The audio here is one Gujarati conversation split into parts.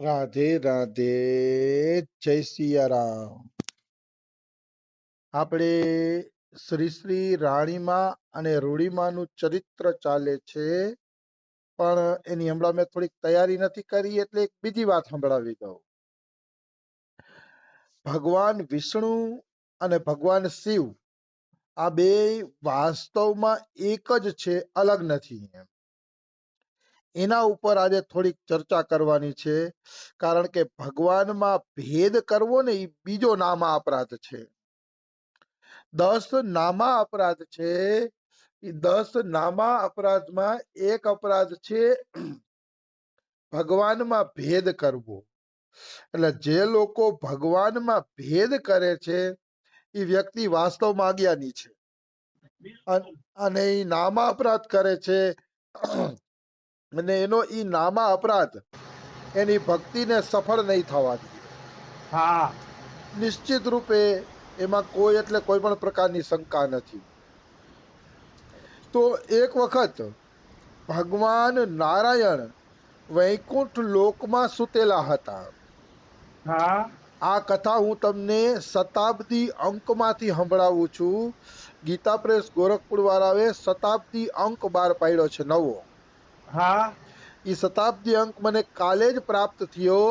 રાધે રાધે, જય સિયારામ. આપણે શ્રી શ્રી રાણીમાં અને રૂડીમાંનું ચરિત્ર ચાલે છે, પણ એની હમણાં મેં થોડીક તૈયારી નથી કરી એટલે એક બીજી વાત સંભળાવી દઉં. ભગવાન વિષ્ણુ અને ભગવાન શિવ આ બે વાસ્તવમાં એક જ છે, અલગ નથી. એના ઉપર આજે થોડીક ચર્ચા કરવાની છે, કારણ કે ભગવાનમાં ભેદ કરવો ને એ બીજો નામા અપરાધ છે. 10 નામા અપરાધ છે. એ 10 નામા અપરાધમાં એક અપરાધ છે ભગવાનમાં ભેદ કરવો. એટલે જે લોકો ભગવાનમાં ભેદ કરે છે એ વ્યક્તિ વાસ્તવમાં અજ્ઞાની છે, અને એ નામા અપરાધ કરે છે. અને એનો ઈ નામા અપરાધ એની ભક્તિને સફળ નહીં થવા દે. હા, નિશ્ચિત રૂપે એમાં કોઈ એટલે કોઈ પણ પ્રકારની શંકા નથી. તો એક વખત ભગવાન નારાયણ વૈકુંઠ લોકમાં સૂતેલા હતા. હા, આ કથા હું તમને શતાબ્દી અંકમાંથી સંભળાવું છું. ગીતા પ્રેસ ગોરખપુર વાળાએ શતાબ્દી અંક બહાર પાડ્યો છે, નવો. હા, એ શતાબ્દી અંક મને કાલે જ પ્રાપ્ત થયો,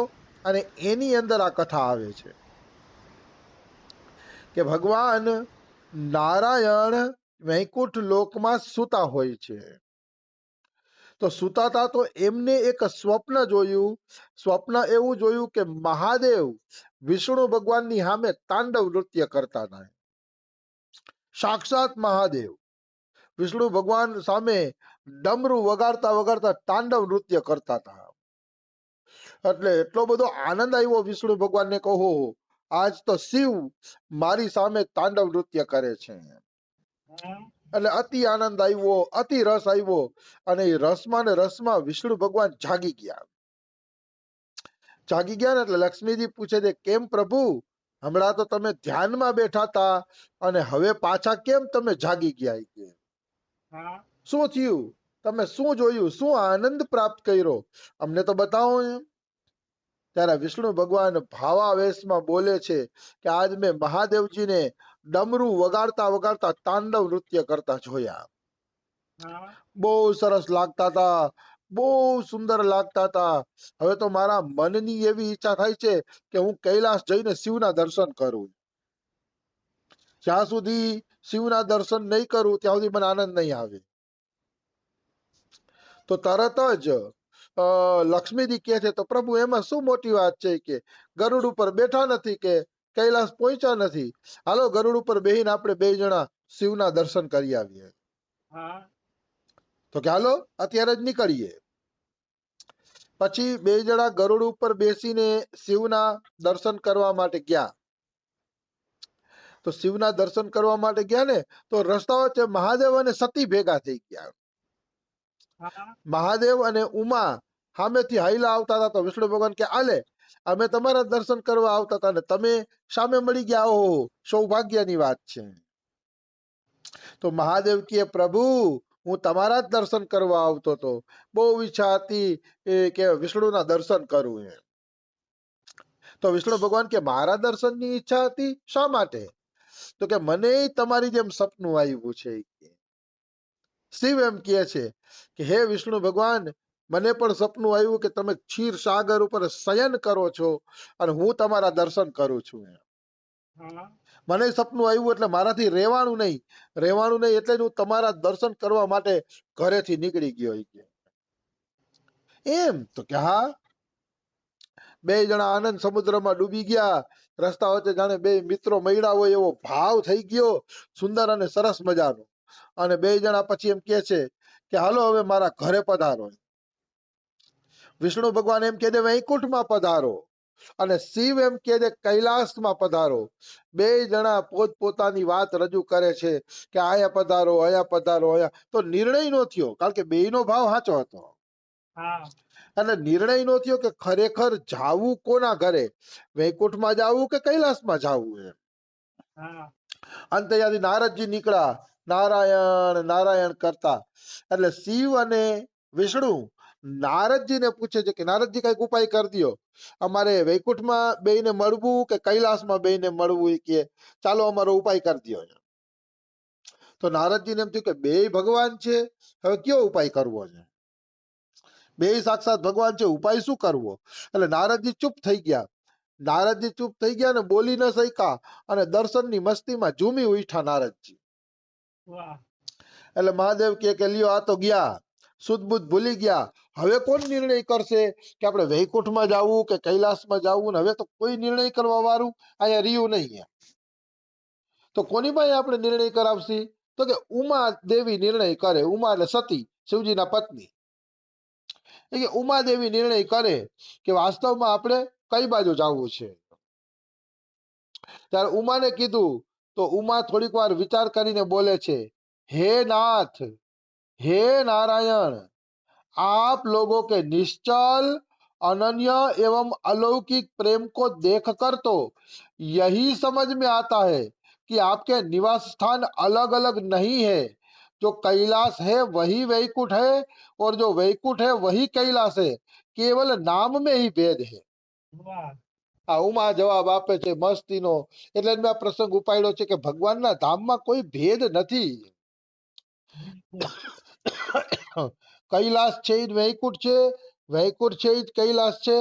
અને એની અંદર આ કથા આવે છે કે ભગવાન નારાયણ વૈકુંઠ લોકમાં સૂતા હોય છે. તો સૂતા હતા તો એમને એક સ્વપ્ન જોયું. સ્વપ્ન એવું જોયું કે મહાદેવ વિષ્ણુ ભગવાનની સામે તાંડવ નૃત્ય કરતા હતા. સાક્ષાત મહાદેવ વિષ્ણુ ભગવાન સામે ડમરું વગાડતા વગાડતા તાંડવ નૃત્ય કરતા હતા. એટલે એટલો બધો આનંદ આવ્યો વિષ્ણુ ભગવાનને, કહો આજ તો શિવ મારી સામે તાંડવ નૃત્ય કરે છે. એટલે અતિ આનંદ આવ્યો, અતિ રસ આવ્યો, અને એ રસમાં ને રસમાં વિષ્ણુ ભગવાન જાગી ગયા. જાગી ગયા ને એટલે લક્ષ્મીજી પૂછે છે, કેમ પ્રભુ, હમણાં તો તમે ધ્યાનમાં બેઠા હતા અને હવે પાછા કેમ તમે જાગી ગયા? શું થયું? તમે શું જોયું? શું આનંદ પ્રાપ્ત કર્યો? અમને તો બતાવો એમ. ત્યારે વિષ્ણુ ભગવાન ભાવાવેશમાં બોલે છે કે આજ મેં મહાદેવજીને ડમરું વગાડતા વગાડતા તાંડવ નૃત્ય કરતા જોયા. બહુ સરસ લાગતા હતા, બહુ સુંદર લાગતા હતા. હવે તો મારા મનની એવી ઈચ્છા થાય છે કે હું કૈલાસ જઈને શિવના દર્શન કરું. જ્યાં સુધી શિવના દર્શન નહીં કરું ત્યાં સુધી મને આનંદ નહીં આવે. તો તરત જ લક્ષ્મીજી કહે છે, તો પ્રભુ એમાં શું મોટી વાત છે કે ગરુડ ઉપર બેઠા નથી, કે કૈલાસ પહોંચ્યા નથી. હાલો ગરુડ ઉપર બેહીને આપણે બે જણા શિવના દર્શન કરી આવીએ. તો કે હાલો અત્યારે જ નીકળીએ. પછી બે જણા ગરુડ ઉપર બેસીને શિવના દર્શન કરવા માટે ગયા. તો શિવના દર્શન કરવા માટે ગયા ને તો રસ્તા વચ્ચે મહાદેવ અને સતી ભેગા થઈ ગયા. મહાદેવ અને ઉમા સામેથી હાઈલા આવતા હતા. તો વિષ્ણુ ભગવાન કે આલે અમે તમારા દર્શન કરવા આવતા હતા ને તમે સામે મળી ગયા, ઓહો સૌભાગ્યની વાત છે. તો મહાદેવ કહે, પ્રભુ હું તમારા જ દર્શન કરવા આવતો હતો. બહુ ઈચ્છા હતી કે વિષ્ણુના દર્શન કરું. તો વિષ્ણુ ભગવાન કે મારા દર્શનની ઈચ્છા હતી, શા માટે? તો કે મને તમારી જેમ સપનું આવ્યું છે. શિવ એમ કહે છે કે હે વિષ્ણુ ભગવાન, મને પણ સપનું આવ્યું કે તમે ક્ષીર સાગર ઉપર શયન કરો છો અને હું તમારા દર્શન કરું છું. મને સપનું આવ્યું એટલે મારાથી રહેવાનું નહીં એટલે હું તમારા દર્શન કરવા માટે ઘરેથી નીકળી ગયો. એમ તો કે હા. બે જણા આનંદ સમુદ્રમાં ડૂબી ગયા. રસ્તા વચ્ચે જાણે બે મિત્રો મળ્યા હોય એવો ભાવ થઈ ગયો, સુંદર અને સરસ મજાનો. અને બે જણા પછી એમ કે છે કે હાલો હવે મારા ઘરે પધારો. વિષ્ણુ ભગવાન એમ કહે વૈકુંઠમાં પધારો, અને શિવ એમ કહે કૈલાસમાં પધારો. બે જણા પોતપોતાની વાત રજૂ કરે છે કે આયા પધારો, આયા પધારો, આયા. તો નિર્ણય નો થયો, કારણ કે બેયનો ભાવ સાચો હતો. અને નિર્ણય નો થયો કે ખરેખર જાવું કોના ઘરે, વૈકુંઠમાં જાવું કે કૈલાસમાં જાવું. એમ અંતે ત્યાંથી નારદજી નીકળ્યા, નારાયણ નારાયણ કરતા. એટલે શિવ અને વિષ્ણુ નારદજીને પૂછે છે કે નારદજી કઈક ઉપાય કરી દ્યો, અમારે વૈકુંઠમાં બેયને મળવું કે કૈલાસમાં બેયને મળવું, એ કે ચાલો અમારો ઉપાય કરી દ્યો. તો નારદજીને એમ થયું કે બેય ભગવાન છે, હવે કયો ઉપાય કરવો છે? બેય સાક્ષાત ભગવાન છે, ઉપાય શું કરવો? એટલે નારદજી ચૂપ થઈ ગયા. નારદજી ચૂપ થઈ ગયા ને બોલી ન શક્યા, અને દર્શનની મસ્તીમાં ઝૂમી ઉઠ્યા નારદજી. વાહ એટલે મહાદેવ કે લ્યો આ તો ગયા, સુધબુધ ભૂલી ગયા. હવે કોણ નિર્ણય કરશે કે આપણે વૈકુંઠમાં જવું કે કૈલાસમાં જવું? ને હવે તો કોઈ નિર્ણય કરવા વાળું અહીંયા રહ્યું નહીં. તો કોની પાસે આપણે નિર્ણય કરાવશી? તો કે ઉમા દેવી નિર્ણય કરે. ઉમા એટલે સતી, શિવજીના પત્ની. એ કે ઉમા દેવી નિર્ણય કરે કે વાસ્તવમાં આપણે કઈ બાજુ જવું છે. ત્યારે ઉમાને કીધું તો ઉમા થોડીક વાર વિચાર કરીને બોલે છે, हे नाथ, हे नारायण, आप लोगों के निश्चल, अनन्य एवं अलौकिक प्रेम को देखकर तो यही समझ में आता है कि आपके निवास स्थान अलग अलग नहीं है. जो कैलाश है वही वैकुंठ है, और जो वैकुंठ है वही कैलाश है. केवल नाम में ही भेद है. વાહ આ ઉમા જવાબ આપે છે મસ્તીનો. એટલે મેં આ પ્રસંગ ઉપાડ્યો છે કે ભગવાનના ધામમાં કોઈ ભેદ નથી. બિલકુલ કૈલાસ છે ઈ જ વૈકુંઠ છે, વૈકુંઠ છે ઈ જ કૈલાસ છે.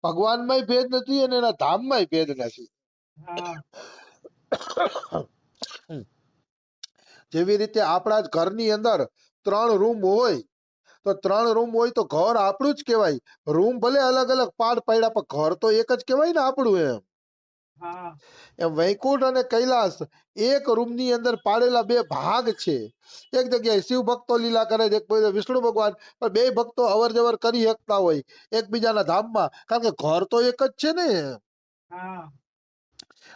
ભગવાનમાંય ભેદ નથી અને એના ધામમાંય ભેદ નથી. હા જેવી રીતે આપણા જ ઘરની અંદર 3 રૂમ હોય, તો 3 રૂમ હોય તો ઘર આપણું જ કહેવાય. રૂમ ભલે અલગ અલગ પાડ પાડ્યા, પણ ઘર તો એક જ કહેવાય ને આપણું. હા એમ વૈકુંઠ અને કૈલાસ એક રૂમની અંદર પાડેલા 2 ભાગ છે. એક જગ્યાએ શિવ ભક્તો લીલા કરે છે, એક બાજુ વિષ્ણુ ભગવાન, પણ 2 ભક્તો અવર જવર કરી શકતા હોય એકબીજાના ધામમાં, કારણ કે ઘર તો એક જ છે ને. હા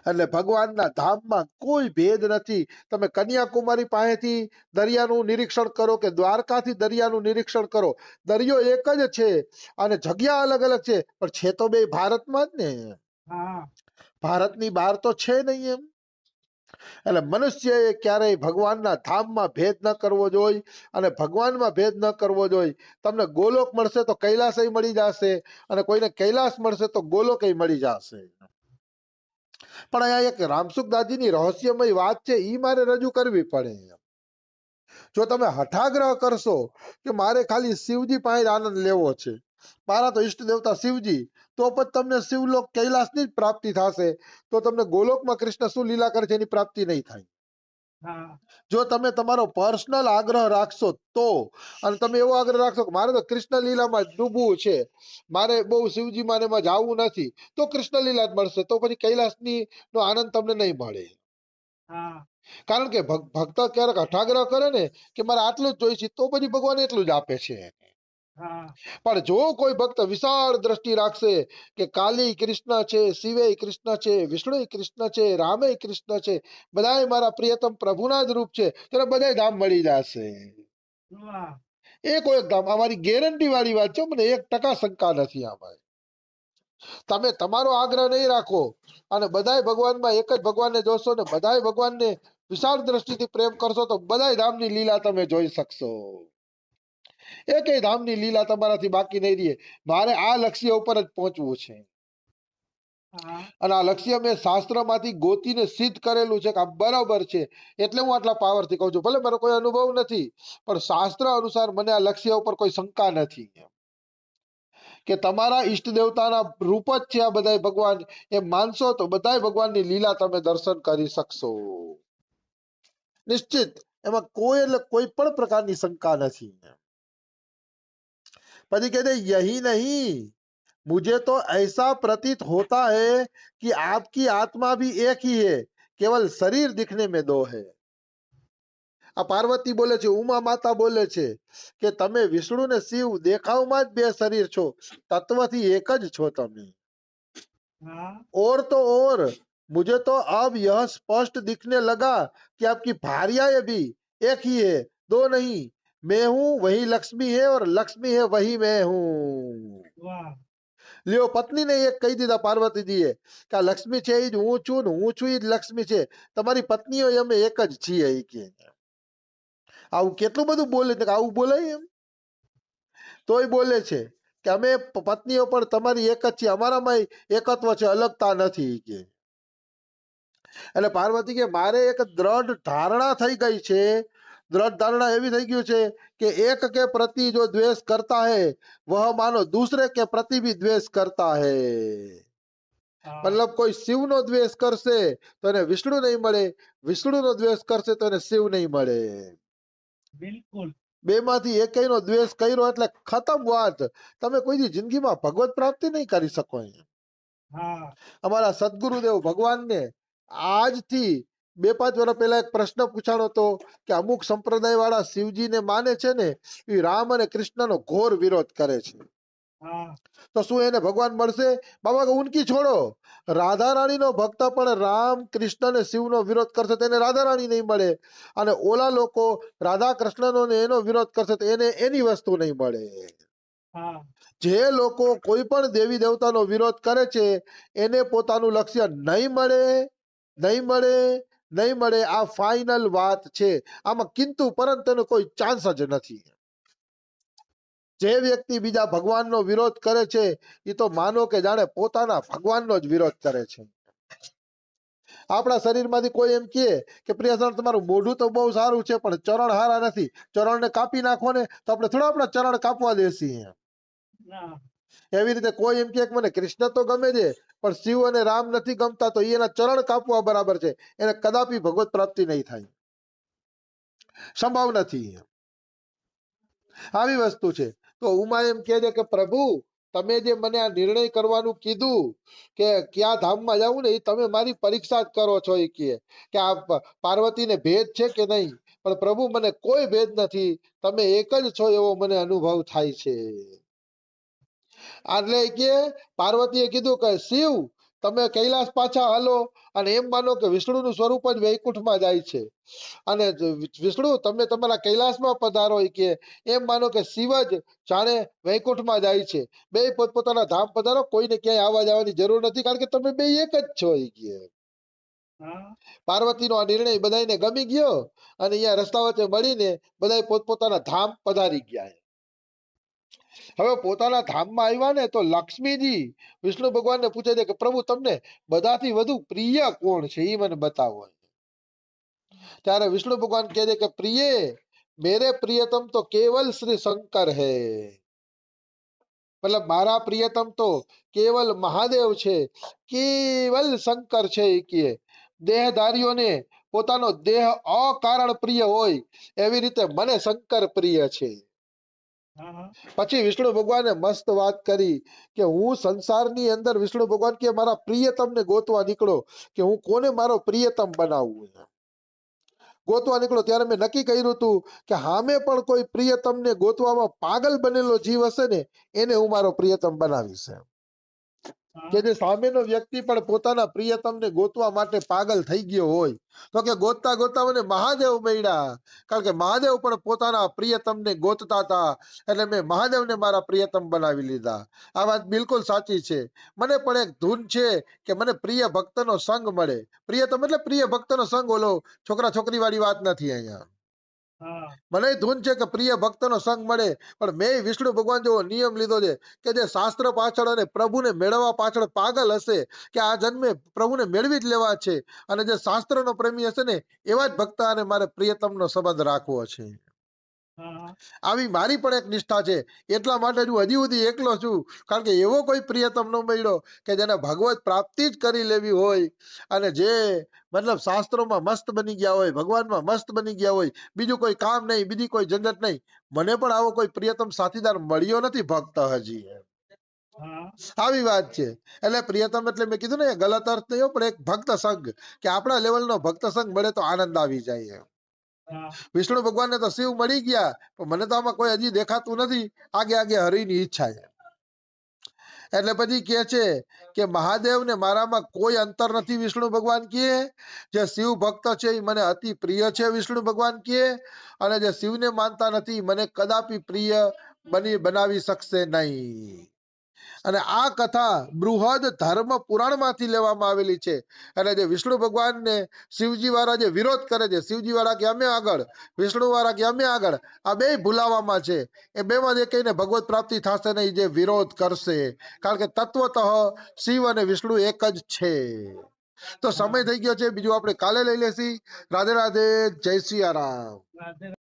એટલે ભગવાનના ધામમાં કોઈ ભેદ નથી. તમે કન્યાકુમારી પાસેથી દરિયાનું નિરીક્ષણ કરો કે દ્વારકાથી દરિયાનું નિરીક્ષણ કરો, દરિયો એક જ છે અને જગ્યા અલગ અલગ છે, પણ છે તો બે ભારતમાં જ ને. હા ભારતની બહાર તો છે નહીં એમ. એટલે મનુષ્યએ ક્યારેય ભગવાનના ધામમાં ભેદ ન કરવો જોઈએ અને ભગવાનમાં ભેદ ન કરવો જોઈએ. તમને ગોલોક મળશે તો કૈલાસય મળી જશે, અને કોઈને કૈલાસ મળશે તો ગોલોકય મળી જશે. પણ અહીંયા એક રામસુખદાસજીની રહસ્યમય વાત છે, ઈ મારે રજૂ કરવી પડે. જો તમે હઠાગ્રહ કરશો કે મારે ખાલી શિવજી પાસે આનંદ લેવો છે, મારા તો ઈષ્ટ દેવતા શિવજી, તો પછી તમને શિવલોક કૈલાસની જ પ્રાપ્તિ થશે. તો તમને ગોલોકમાં કૃષ્ણ શું લીલા કરે છે એની પ્રાપ્તિ નહીં થાય. હા જો તમે તમારો પર્સનલ આગ્રહ રાખશો તો, અને તમે એવો આગ્રહ રાખશો કે મારે તો કૃષ્ણ લીલામાં જ ડૂબવું છે, મારે બહુ શિવજી માને એમાં જવું નથી, તો કૃષ્ણ લીલા જ મળશે. તો પછી કૈલાસની નો આનંદ તમને નહીં મળે. હા કારણ કે ભક્ત ક્યારેક હઠાગ્રહ કરે ને કે મારે આટલું જ જોઈશે, તો પછી ભગવાન એટલું જ આપે છે. હા પણ જો કોઈ ભક્ત વિશાળ દ્રષ્ટિ રાખશે કે કાલી કૃષ્ણ છે, શિવે કૃષ્ણ છે, વિષ્ણુ કૃષ્ણ છે, રામે કૃષ્ણ છે, બધાય મારા પ્રિયતમ પ્રભુના જ રૂપ છે, તેને બધાય ધામ મળી જશે. વાહ એક ધામ, અમારી ગેરંટી વાળી વાત છે, મને 1% શંકા નથી આમાં. તમે તમારો આગ્રહ નહીં રાખો અને બધાય ભગવાનમાં એક જ ભગવાનને જોશો ને બધાય ભગવાનને વિશાળ દ્રષ્ટિથી પ્રેમ કરશો, તો બધાય ધામની લીલા તમે જોઈ શકશો. એકેય ધામની લીલા તમારાથી બાકી નહીં રહે. મારે આ લક્ષ્ય ઉપર જ પહોંચવું છે, હા અને આ લક્ષ્ય મેં શાસ્ત્રમાંથી ગોતીને સિદ્ધ કરેલું છે કે આ બરાબર છે. એટલે હું આટલા પાવરથી કહું છું. ભલે મારો કોઈ અનુભવ નથી, પણ શાસ્ત્ર અનુસાર મને આ લક્ષ્ય ઉપર કોઈ શંકા નથી કે તમારા ઈષ્ટ દેવતાના રૂપ જ છે આ બધાય ભગવાન. એ માનશો તો બધાય ભગવાનની લીલા તમે દર્શન કરી શકશો નિશ્ચિત. એમાં કોઈ એટલે કોઈ પણ પ્રકારની શંકા નથી. પછી कहते यही नहीं, मुझे तो ऐसा प्रतीत होता है कि आपकी आत्मा भी एक ही है, केवल शरीर दिखने में दो है. આ પાર્વતી બોલે છે, ઉમા માતા બોલે છે કે તમે વિષ્ણુ ને શિવ દેખાવમાં જ 2 શરીર છો, તત્વથી એક જ છો તમે. હા और तो और मुझे तो अब यह स्पष्ट दिखने लगा कि आपकी भार्याएं भी एक ही है, दो नहीं. मैं हूं वही लक्ष्मी है, और लक्ष्मी है वही मैं हूं. વાહ લ્યો પત્નીને એક કહી દીધા પાર્વતીજીએ કે આ લક્ષ્મી છે એ જ હું છું ને હું છું એ જ લક્ષ્મી છે, તમારી પત્નીઓ અમે એક જ છીએ. એ કે આવું કેટલું બધું બોલે છે, આવું બોલાય એમ? તોય બોલે છે કે અમે પત્નીઓ પણ તમારી એક જ છીએ, અમારામાં એકત્વ છે, અલગતા નથી કે. એટલે પાર્વતી કે મારે એક દ્રઢ ધારણા થઈ ગઈ છે, દ્રઢ धारणा એવી થઈ ગયું છે કે એક के प्रति जो द्वेष करता है वह मानो दूसरे के प्रति भी द्वेष करता है. હા મતલબ કોઈ શિવનો દ્વેષ કરશે તો એને વિષ્ણુ નહીં મળે, વિષ્ણુનો દ્વેષ કરશે તો એને શિવ નહીં મળે. બિલકુલ બેમાંથી એકેયનો દ્વેષ કર્યો એટલે ખતમ વાત. તમે કોઈ દી જિંદગીમાં ભગવત પ્રાપ્તિ નહીં કરી શકો. હા અમારા સદગુરુદેવ ભગવાનને આજથી 2-5 વર્ષ પહેલા એક પ્રશ્ન પૂછાણો હતો કે અમુક સંપ્રદાય વાળા શિવજીને માને છે ને એ રામ અને કૃષ્ણનો ઘોર વિરોધ કરે છે, હા તો શું એને ભગવાન મળશે? બાબા કે ઉનકી છોડો, રાધા રાણીનો ભક્ત પણ રામ કૃષ્ણ ને શિવનો વિરોધ કરશે તો એને રાધા રાણી નહીં મળે, અને ઓલા લોકો રાધા કૃષ્ણનો ને એનો વિરોધ કરશે તો એને એની વસ્તુ નહીં મળે. હા જે લોકો કોઈ પણ દેવી દેવતાનો વિરોધ કરે છે એને પોતાનું લક્ષ્ય નહીં મળે, નહીં મળે, નહીં મળે. આ ફાઇનલ વાત છે. આમાં કિંતુ પરંતુ કોઈ ચાન્સ જ નથી. જે વ્યક્તિ બીજા ભગવાનનો વિરોધ કરે છે એ તો માનો કે જાણે પોતાના ભગવાનનો જ વિરોધ કરે છે. આપણા શરીરમાંથી કોઈ એમ કે પ્રિયસર તમારું મોઢું તો બહુ સારું છે પણ ચરણ હારા નથી, ચરણને કાપી નાખો ને તો આપણે થોડા આપણા ચરણ કાપવા દેસી. ના એવી રીતે કોઈ એમ કે મને કૃષ્ણ તો ગમે છે પણ શિવ અને રામ નથી ગમતા તો એના ચરણ કાપવા બરાબર છે, એને કદાપી ભગવત પ્રાપ્તિ નહીં થાય, સંભવ નથી. આવી વસ્તુ છે. તો ઉમા એમ કહે છે કે પ્રભુ તમે જે મને આ નિર્ણય કરવાનું કીધું કે કયા ધામમાં જવું ને એ તમે મારી પરીક્ષા જ કરો છો. એ કે આ પાર્વતીને ભેદ છે કે નહીં, પણ પ્રભુ મને કોઈ ભેદ નથી, તમે એક જ છો એવો મને અનુભવ થાય છે. એટલે કે પાર્વતીએ કીધું કે શિવ તમે કૈલાસ પાછા હાલો અને એમ માનો કે વિષ્ણુનું સ્વરૂપ જ વૈકુંઠમાં જાય છે, અને વિષ્ણુ તમે તમારા કૈલાસમાં પધારો કે એમ માનો કે શિવ જ જાણે વૈકુંઠમાં જાય છે. બે પોતપોતાના ધામ પધારો, કોઈને ક્યાંય આવવા જવાની જરૂર નથી, કારણ કે તમે બે એક જ છો. એ કે હા પાર્વતીનો આ નિર્ણય બધાને ગમી ગયો અને અહીંયા રસ્તા વચ્ચે મળીને બધા પોતપોતાના ધામ પધારી ગયા. હવે પોતાના ધામમાં આવ્યા ને તો લક્ષ્મીજી વિષ્ણુ ભગવાનને પૂછે છે કે પ્રભુ તમને બધાથી વધુ પ્રિય કોણ છે એ મને બતાવો. ત્યારે વિષ્ણુ ભગવાન કહે છે કે પ્રિય મેરે પ્રિયતમ તો કેવલ શ્રી શંકર હૈ. મતલબ મારા પ્રિયતમ તો કેવલ મહાદેવ છે, કેવલ શંકર છે. એ કે દેહધારીઓને પોતાનો દેહ અકારણ પ્રિય હોય એવી રીતે મને શંકર પ્રિય છે. હા પછી વિષ્ણુ ભગવાને મસ્ત વાત કરી કે હું સંસારની અંદર વિષ્ણુ ભગવાન કે મારા પ્રિયતમને ગોતવા નીકળો કે હું કોને મારો પ્રિયતમ બનાવું. ગોતવા નીકળો ત્યારે મેં નક્કી કર્યું હતું કે સામે પણ કોઈ પ્રિયતમને ગોતવામાં પાગલ બનેલો જીવ હશે ને એને હું મારો પ્રિયતમ બનાવીશ. કે જે સામેનો વ્યક્તિ પણ પોતાના પ્રિયતમને ગોતવા માટે પાગલ થઈ ગયો હોય તો કે ગોતતા ગોતતા મને મહાદેવ મળ્યા, કારણ કે મહાદેવ પણ પોતાના પ્રિયતમને ગોતતા હતા, એટલે મેં મહાદેવને મારા પ્રિયતમ બનાવી લીધા. આ વાત બિલકુલ સાચી છે. મને પણ એક ધૂન છે કે મને પ્રિય ભક્તનો સંગ મળે. પ્રિયતમ એટલે પ્રિય ભક્તનો સંગ, ઓલો છોકરા છોકરી વાળી વાત નથી અહીંયા. મને ધૂન છે કે પ્રિય ભક્તનો સંગ મળે, પણ મેં વિષ્ણુ ભગવાન જેવો નિયમ લીધો છે કે જે શાસ્ત્ર પાછળ અને પ્રભુને મેળવવા પાછળ પાગલ હશે કે આ જન્મે પ્રભુને મેળવી જ લેવા છે, અને જે શાસ્ત્રનો પ્રેમી હશે ને એવા જ ભક્ત અને મારે પ્રિયતમનો સંબંધ રાખવો છે. આવી મારી પણ એક નિષ્ઠા છે. એટલા માટે હું હજી સુધી એકલો છું, કારણ કે એવો કોઈ પ્રિયતમ ન મળ્યો કે જેને ભગવત પ્રાપ્તિ જ કરી લેવી હોય અને જે મતલબ શાસ્ત્રોમાં મસ્ત બની ગયા હોય, ભગવાનમાં મસ્ત બની ગયા હોય, બીજું કોઈ કામ નહીં, બીજી કોઈ ઝંઝટ નહીં. મને પણ આવો કોઈ પ્રિયતમ સાથીદાર મળ્યો નથી ભક્ત હજી. આવી વાત છે. એટલે પ્રિયતમ એટલે મેં કીધું ને ગલત અર્થ નહીં, પણ એક ભક્ત સંઘ કે આપણા લેવલનો ભક્ત સંઘ મળે તો આનંદ આવી જાય. વિષ્ણુ ભગવાનને તો શિવ મળી ગયા, પણ મને તો આમાં કોઈ હજી દેખાતું નથી. આગે આગે હરિની ઈચ્છા છે. એટલે પછી કે છે કે મહાદેવ ને મારામાં કોઈ અંતર નથી. વિષ્ણુ ભગવાન કહે જે શિવ ભક્ત છે એ મને અતિ પ્રિય છે. વિષ્ણુ ભગવાન કહે અને જે શિવને માનતા નથી મને કદાપી પ્રિય બનાવી શકશે નહીં. અને આ કથા બૃહદ ધર્મ પુરાણ માંથી લેવામાં આવેલી છે. અને જે વિષ્ણુ ભગવાન ને શિવજી વાળા જે વિરોધ કરે છે, શિવજી વાળા કે અમે આગળ, વિષ્ણુ વાળા કે અમે આગળ, આ બે ભૂલાવામાં છે. એ બે માં કહીને ભગવત પ્રાપ્તિ થશે નહીં, જે વિરોધ કરશે. કારણ કે તત્વતઃ શિવ અને વિષ્ણુ એક જ છે. તો સમય થઈ ગયો છે, બીજું આપણે કાલે લઈ લેશી. રાધે રાધે, જય સિયા રામ. રાધે